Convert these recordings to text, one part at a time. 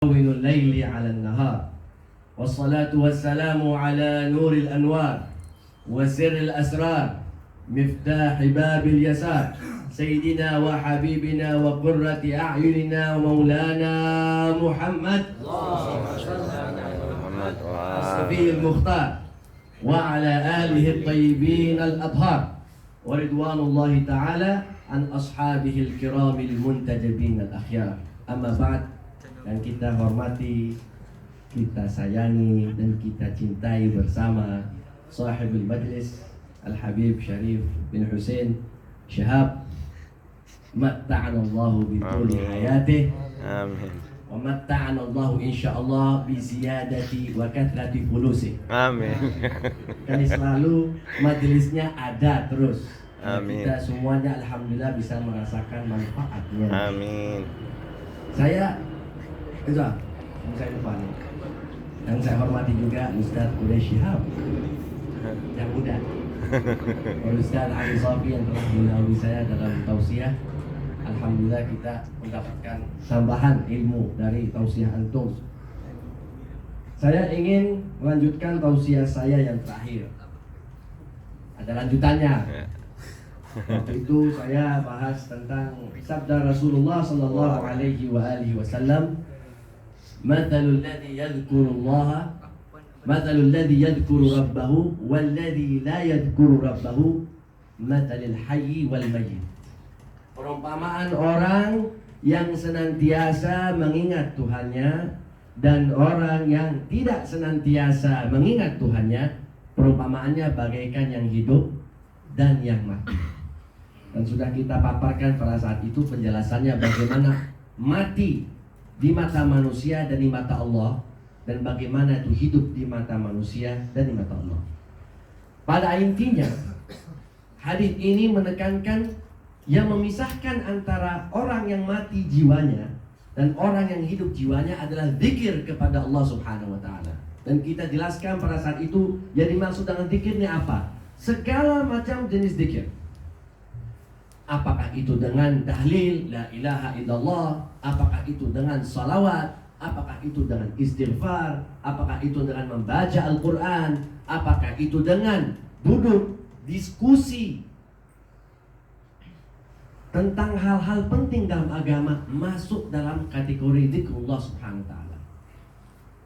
من الليل على النهار والصلاة والسلام على نور الأنوار وسر الأسرار مفتاح باب اليسار سيدنا وحبيبنا وقرة أعيننا ومولانا محمد الصفي المختار وعلى آله الطيبين الأطهار ورضوان الله تعالى عن أصحابه الكرام المنتجبين الأخيار. أما بعد, dan kita hormati, kita sayangi, dan kita cintai bersama sahibul majlis Al-Habib Syarif bin Hussein Syihab, matta'anallahu bituli hayatih, Amin. wa matta'anallahu insyaallah bi ziyadati wa kathrati fulusih. Amin. Kali selalu majlisnya ada terus. Amin. Kita semuanya alhamdulillah bisa merasakan manfaatnya. Amin. Saya lupa nih. Yang saya hormati juga Ustaz Quraish Syihab yang muda, Ustaz Ali Safi yang telah mendahului saya dalam tausiah. Alhamdulillah kita mendapatkan tambahan ilmu dari tausiah antum. Saya ingin melanjutkan tausiah saya yang terakhir. Ada lanjutannya. Waktu itu saya bahas tentang sabda Rasulullah sallallahu alaihi wasallam, "Mathalul ladzi yadhkurullaha, mathalul ladzi yadhkuru rabbahu wal ladzi la yadhkuru rabbahu, mathalil hayyi wal mayyit." Perumpamaan orang yang senantiasa mengingat Tuhannya dan orang yang tidak senantiasa mengingat Tuhannya, perumpamaannya bagaikan yang hidup dan yang mati. Dan sudah kita paparkan pada saat itu penjelasannya bagaimana mati di mata manusia dan di mata Allah, dan bagaimana itu hidup di mata manusia dan di mata Allah. Pada intinya, hadis ini menekankan yang memisahkan antara orang yang mati jiwanya dan orang yang hidup jiwanya adalah zikir kepada Allah Subhanahu wa taala. Dan kita jelaskan pada saat itu yang dimaksud dengan zikirnya apa? Segala macam jenis zikir. Apakah itu dengan tahlil la ilaha illallah, apakah itu dengan salawat, apakah itu dengan istighfar, apakah itu dengan membaca Al-Quran, apakah itu dengan duduk diskusi tentang hal-hal penting dalam agama, masuk dalam kategori zikrullah subhanahu wa ta'ala.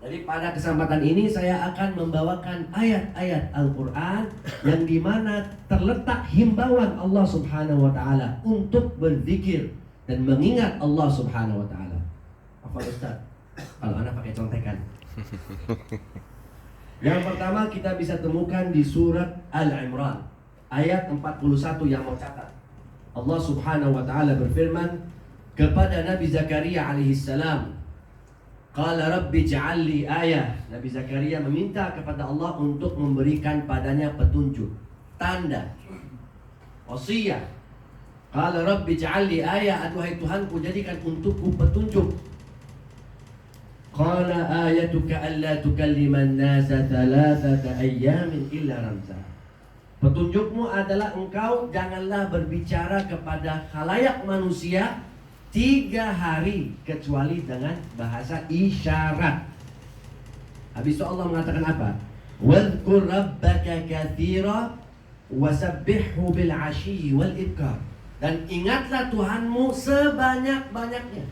Jadi pada kesempatan ini saya akan membawakan ayat-ayat Al-Quran yang dimana terletak himbauan Allah Subhanahu Wa Taala untuk berzikir dan mengingat Allah Subhanahu Wa Taala. Apa Ustaz? Kalau anak pakai contekan. Yang pertama kita bisa temukan di surat Al-Imran ayat 41 yang mau catat. Allah Subhanahu Wa Taala berfirman kepada Nabi Zakaria alaihissalam, Qala Rabbi ja'alli ayah. Nabi Zakaria meminta kepada Allah untuk memberikan padanya petunjuk, tanda, wasiyah. Qala Rabbi ja'alli ayah, aduhai Tuhanku jadikan untukku petunjuk. Qala ayatuka alla tukalliman nasa thalathata ayyamin illa ramza. Petunjukmu adalah engkau janganlah berbicara kepada khalayak manusia 3 hari kecuali dengan bahasa isyarat. Habis itu Allah mengatakan apa? Wadhkur rabbaka katsira wasabbihhu bil 'ashyi wal ibkar. Dan ingatlah Tuhanmu sebanyak-banyaknya.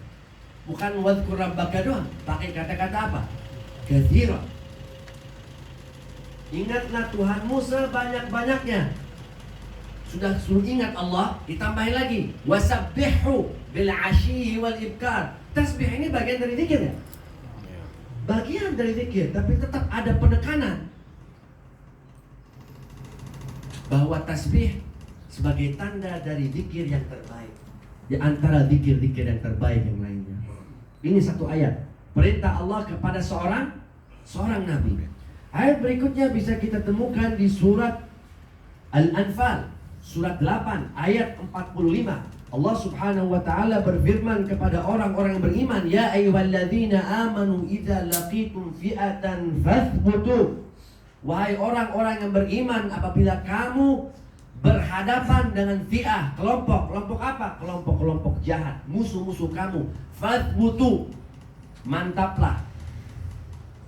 Bukan wadhkur rabbaka doang, pakai kata-kata apa? Katsira. Ingatlah Tuhanmu sebanyak-banyaknya. Sudah suruh ingat Allah, ditambahin lagi wasabbihhu bil 'ashyi wal ibkar. Tasbih ini bagian dari zikir ya? Bagian dari zikir, tapi tetap ada penekanan bahwa tasbih sebagai tanda dari zikir yang terbaik di antara zikir-zikir yang terbaik yang lainnya. Ini satu ayat perintah Allah kepada seorang nabi. Ayat berikutnya bisa kita temukan di surat Al-Anfal surat 8 ayat 45. Allah Subhanahu wa taala berfirman kepada orang-orang yang beriman, ya ayyuhalladzina amanu idza laqitum fi'atan fathbutu. Wahai orang-orang yang beriman, apabila kamu berhadapan dengan fi'ah, kelompok apa? Kelompok jahat, musuh-musuh kamu. Fathbutu. Mantaplah.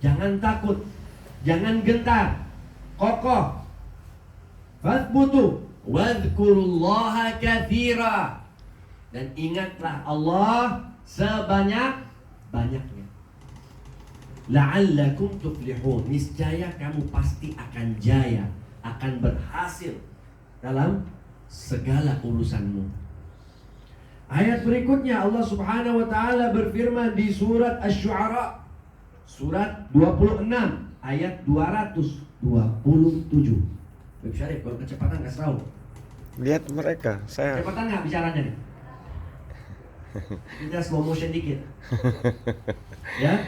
Jangan takut. Jangan gentar. Kokoh. Fathbutu. Wadhkurullaha katsira. Dan ingatlah Allah sebanyak-banyaknya. La'allakum tuflihun. Niscaya kamu pasti akan jaya, akan berhasil dalam segala urusanmu. Ayat berikutnya Allah Subhanahu wa taala berfirman di surat Asy-Syu'ara, surat 26 ayat 227. Baik Syarif, kalau kecepatan enggak tahu. Lihat mereka, saya. Kecepatan enggak bicaranya nih? Kita slow motion dikit. Ya.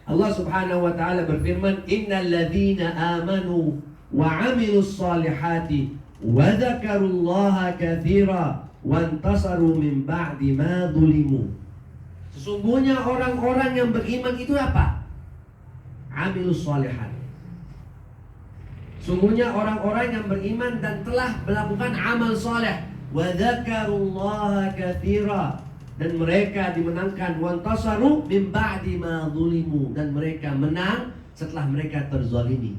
Allah Subhanahu wa taala berfirman, "Innal ladzina amanu wa 'amilus solihati wa dzakarullaha katsira wantasaru min ba'di ma dzulimu." Sesungguhnya orang-orang yang beriman itu apa? Amilus sholihat. Sungguhnya orang-orang yang beriman dan telah melakukan amal soleh. Wa dzakarullaha katsira, dan mereka dimenangkan. Wantasaru min ba'di ma dzulimu, dan mereka menang setelah mereka terzalimi.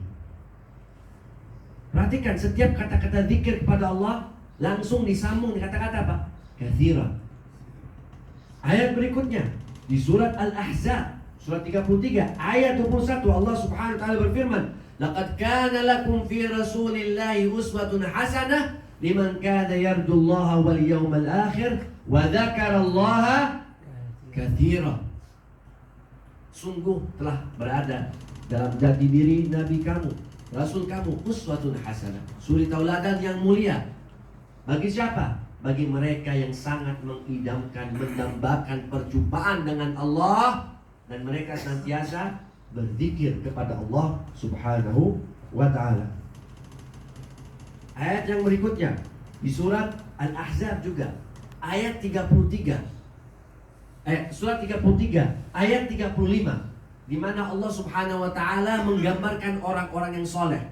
Perhatikan setiap kata-kata zikir kepada Allah langsung disambung dengan kata-kata apa? Katsira. Ayat berikutnya di surat Al-Ahzab, surat 33 ayat 21, Allah Subhanahu wa taala berfirman, "Laqad kana lakum fi Rasulillahi uswatun hasanah liman kana yarjullaha wal yawmal akhir wa dzakarallaha katsira." Sungguh telah berada dalam jati diri Nabi kamu, Rasul kamu, uswatun hasanah, suri tauladan yang mulia. Bagi siapa? Bagi mereka yang sangat mengidamkan, mendambakan perjumpaan dengan Allah, dan mereka senantiasa berzikir kepada Allah Subhanahu wa taala. Ayat yang berikutnya di surat Al-Ahzab juga, ayat 33. Surat 33 ayat 35, di mana Allah Subhanahu wa taala menggambarkan orang-orang yang soleh.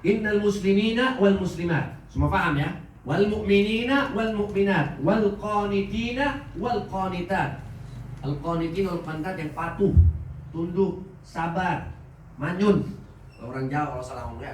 Innal muslimina wal muslimat. Semua paham ya? Wal mu'minina wal mu'minat wal qanitina wal qanitat. Al qanitin wal qanitat yang patuh, tunduk, sabar, manyun. Orang Jawa kalau salah ngomong ya.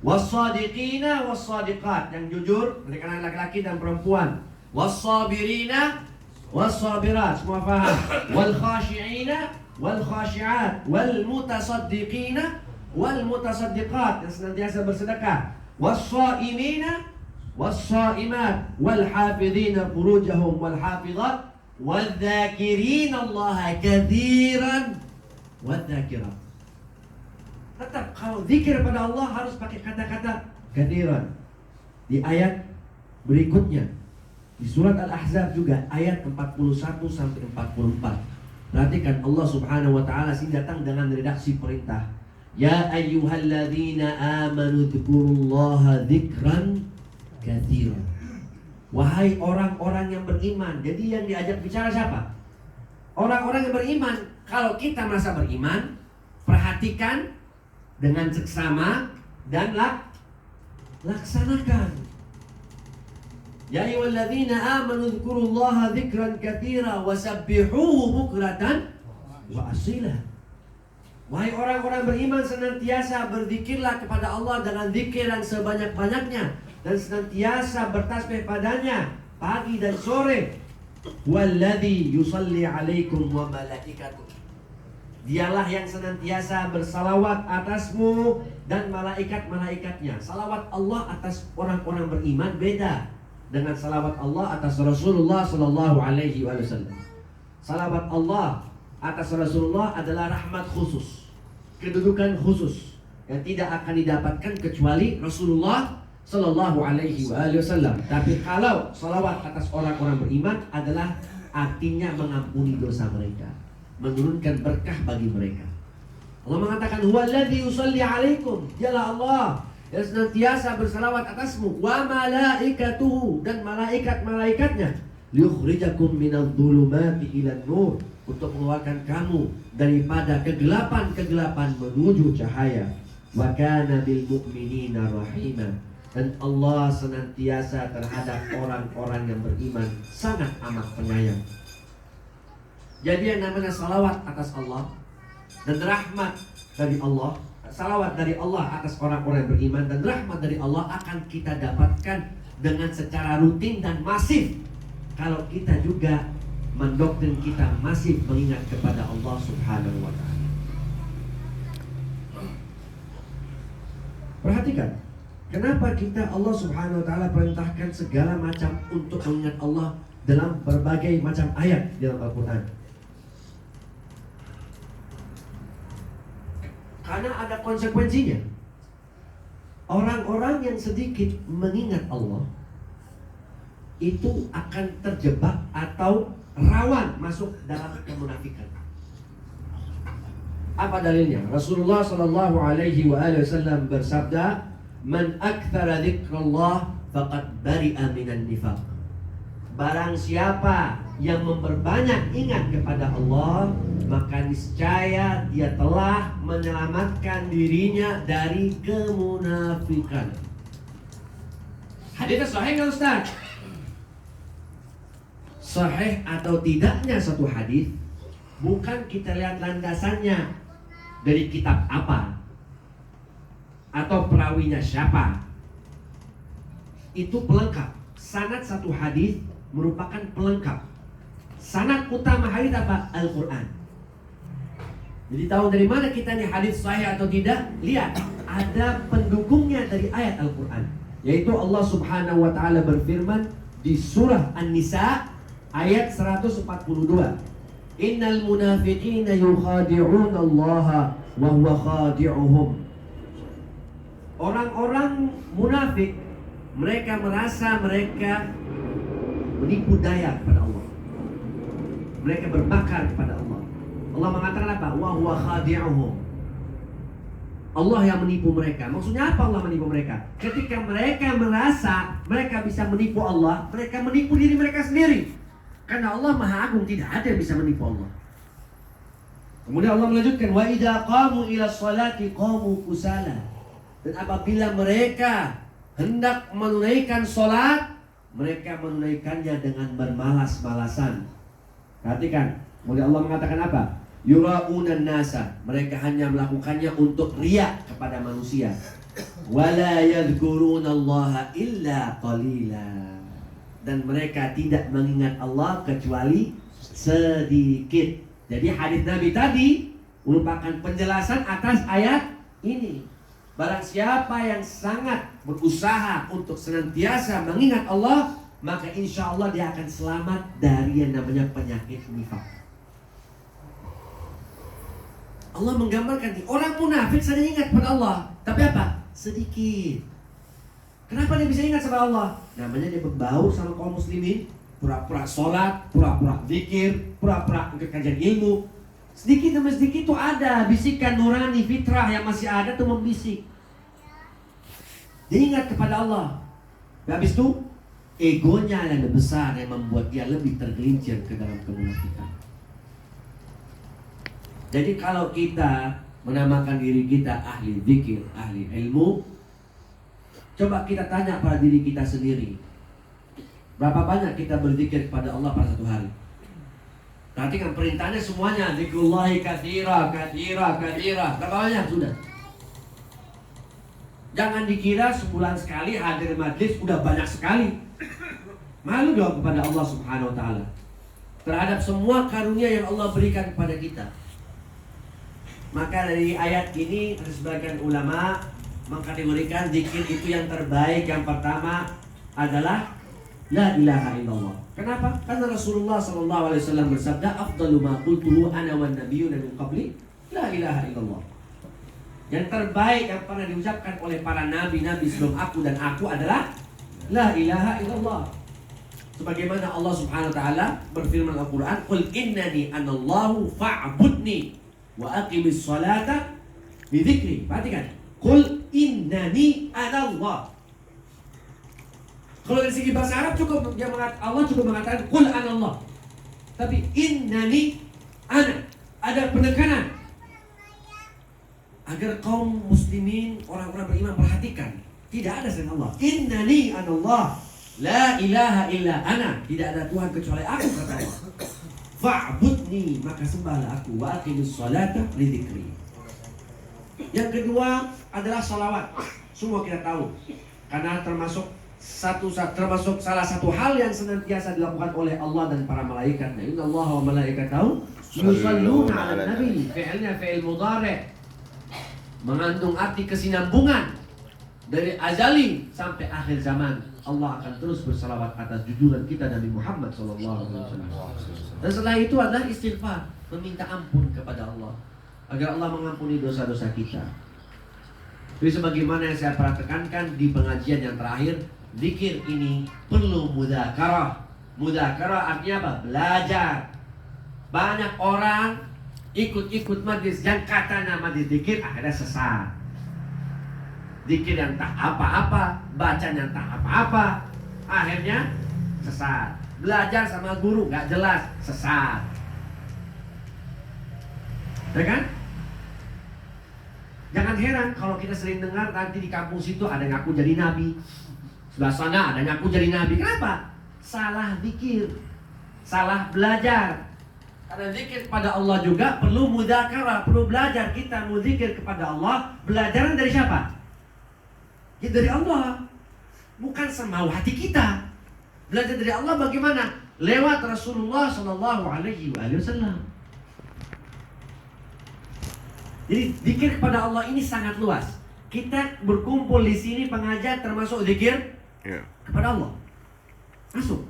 Was-shadiqina was-shadiqat, yang jujur dari kalangan laki-laki dan perempuan. Was-sabirina was-sabirat, semua paham. Wal khashi'ina wal khashi'at wal mutasaddiqina wal mutasaddiqat, yang senantiasa bersedekah. Was-shaimina was-shaimat wal hafidhina furujahum wal hafidhat wal dzakirina Allaha katsiran wal dzakirat. Tetap kalau zikir pada Allah harus pakai kata-kata katsiran. Di ayat berikutnya di surat Al-Ahzab juga ayat 41 sampai 44. Perhatikan Allah Subhanahu wa taala sini datang dengan redaksi perintah. Ya ayyuhalladzina amanu dzkurullaha dzikran katsiran. Wahai orang-orang yang beriman. Jadi yang diajak bicara siapa? Orang-orang yang beriman. Kalau kita merasa beriman, perhatikan dengan seksama dan laksanakan. Ya ayyuhalladzina amanu dzkurullaha dzikran katsira wasabbihuhu bukratan wa asila. Wahai orang-orang beriman, senantiasa berzikirlah kepada Allah dengan zikir yang sebanyak-banyaknya, dan senantiasa bertasbih padanya pagi dan sore. Walladzi yusalli 'alaikum wa malaikatuh. Dialah yang senantiasa bersalawat atasmu dan malaikat-malaikatnya. Salawat Allah atas orang-orang beriman beda dengan salawat Allah atas Rasulullah sallallahu alaihi wasallam. Salawat Allah atas Rasulullah adalah rahmat khusus, kedudukan khusus yang tidak akan didapatkan kecuali Rasulullah sallallahu alaihi wasallam. Tapi kalau salawat atas orang-orang beriman adalah artinya mengampuni dosa mereka, menurunkan berkah bagi mereka. Allah mengatakan huwallazi yusalli 'alaikum, dialah Allah yang senantiasa bersalawat atasmu, wa malaikatuhu, dan malaikat-malaikatnya, liyukhrijakum minadh-dhulumati ilan nur, untuk mengeluarkan kamu daripada kegelapan-kegelapan menuju cahaya. Wa kana bil mu'minina rahima, dan Allah senantiasa terhadap orang-orang yang beriman sangat amat penyayang. Jadi yang namanya salawat atas Allah dan rahmat dari Allah, salawat dari Allah atas orang-orang yang beriman dan rahmat dari Allah akan kita dapatkan dengan secara rutin dan masif kalau kita juga mendoktrin kita masif mengingat kepada Allah Subhanahu wa ta'ala. Perhatikan, kenapa kita Allah Subhanahu wa ta'ala perintahkan segala macam untuk mengingat Allah dalam berbagai macam ayat dalam Al-Quran. Karena ada konsekuensinya. Orang-orang yang sedikit mengingat Allah itu akan terjebak atau rawan masuk dalam kemunafikan. Apa dalilnya? Rasulullah sallallahu alaihi wasallam bersabda, "Man aktsara dzikrallah faqad bari'a minan nifaq." Barang siapa yang memperbanyak ingat kepada Allah, maka niscaya dia telah menyelamatkan dirinya dari kemunafikan. Hadisnya sahih enggak, Ustaz? Sahih atau tidaknya satu hadis bukan kita lihat landasannya dari kitab apa atau perawinya siapa. Itu pelengkap. Sanad satu hadis merupakan pelengkap. Sanad utama hadis apa? Al-Quran. Jadi tahu dari mana kita nih hadis sahih atau tidak? Lihat, ada pendukungnya dari ayat Al-Quran, yaitu Allah Subhanahu wa ta'ala berfirman di surah An-Nisa ayat 142. Innal munafiqina yukhadi'una Allah wa huwa khadi'uhum. Orang-orang munafik, mereka merasa mereka menipu daya kepada Allah. Mereka berbakar kepada Allah. Allah mengatakan apa? Wa huwa khadi'uhum. Allah yang menipu mereka. Maksudnya apa Allah menipu mereka? Ketika mereka merasa mereka bisa menipu Allah, mereka menipu diri mereka sendiri. Karena Allah Maha Agung, tidak ada yang bisa menipu Allah. Kemudian Allah melanjutkan, wa idza qamu ila sholati qamu kusala. Dan apabila mereka hendak menunaikan sholat, mereka menunaikannya dengan bermalas-malasan. Perhatikan, kemudian Allah mengatakan apa? Yura'unan nasa. Mereka hanya melakukannya untuk riya kepada manusia. Wala yadhkurunallaha illa qalila. Dan mereka tidak mengingat Allah kecuali sedikit. Jadi hadis Nabi tadi merupakan penjelasan atas ayat ini. Barang siapa yang sangat berusaha untuk senantiasa mengingat Allah, maka insya Allah dia akan selamat dari yang namanya penyakit nifaq. Allah menggambarkan orang munafik saja ingat pada Allah, tapi apa? Sedikit. Kenapa dia bisa ingat sama Allah? Namanya dia berbaur sama kaum muslimin, pura-pura sholat, pura-pura zikir, pura-pura ikut kajian ilmu. Sedikit demi sedikit itu ada bisikan nurani fitrah yang masih ada tuh membisik. Dia ingat kepada Allah. Habis itu egonya yang lebih besar yang membuat dia lebih tergelincir ke dalam kemunafikan. Jadi kalau kita menamakan diri kita ahli zikir, ahli ilmu, coba kita tanya pada diri kita sendiri, berapa banyak kita berzikir kepada Allah pada satu hari? Perhatikan perintahnya semuanya, zikrullahi katsira, katsira, katsira. Berapa banyak sudah? Jangan dikira sebulan sekali hadir majlis udah banyak sekali. Malu dong kepada Allah Subhanahu wa ta'ala terhadap semua karunia yang Allah berikan kepada kita. Maka dari ayat ini sebagian ulama mengkategorikan zikir itu yang terbaik. Yang pertama adalah la ilaha illallah. Kenapa? Karena Rasulullah SAW bersabda, afdalu ma qultuhu ana wan nabiyyuna min qabli la ilaha illallah. Yang terbaik yang pernah diucapkan oleh para nabi-nabi sebelum aku dan aku adalah la ilaha illallah. Sebagaimana Allah Subhanahu wa ta'ala berfirman Al-Quran, qul innani anallahu fa'budni wa aqimis salata bi dzikri. Perhatikan, qul innani anallah. Kalau dari segi bahasa Arab cukup Allah cukup mengatakan qul anallah. Tapi innani ana, ada penekanan agar kaum muslimin, orang-orang beriman perhatikan, tidak ada selain Allah. Innani anallah, la ilaha illa ana, tidak ada Tuhan kecuali aku, kata Allah. fa'budni, maka sembahlah aku, wa aqimus sholata li dzikri. Yang kedua adalah salawat. Semua kita tahu, karena termasuk salah satu hal yang senantiasa dilakukan oleh Allah dan para malaikatnya. Innallaha wa malaikatahu yusalluna 'alan nabi. Fi'ilnya fi'il mudhari', mengandung arti kesinambungan dari azali sampai akhir zaman. Allah akan terus bersalawat atas junjungan kita Nabi Muhammad sallallahu alaihi wasallam. Dan setelah itu adalah istighfar, meminta ampun kepada Allah agar Allah mengampuni dosa-dosa kita. Jadi sebagaimana yang saya pernah tekankan di pengajian yang terakhir, zikir ini perlu mudzakarah. Mudzakarah artinya apa? Belajar. Banyak orang ikut-ikut majlis yang katanya majlis zikir, akhirnya sesat. Zikir yang tak apa-apa, bacanya tak apa-apa, akhirnya sesat. Belajar sama guru gak jelas, sesat. Ya kan? Jangan heran kalau kita sering dengar nanti di kampung situ ada yang ngaku jadi nabi, sebelah sana ada yang ngaku jadi nabi. Kenapa? Salah zikir, salah belajar. Karena zikir kepada Allah juga perlu mudzakarah, perlu belajar. Kita mau zikir kepada Allah, belajaran dari siapa? Ya dari Allah, bukan semau hati kita. Belajar dari Allah bagaimana? Lewat Rasulullah Shallallahu Alaihi Wasallam. Jadi zikir kepada Allah ini sangat luas. Kita berkumpul di sini pengajar termasuk zikir kepada Allah. Masuk.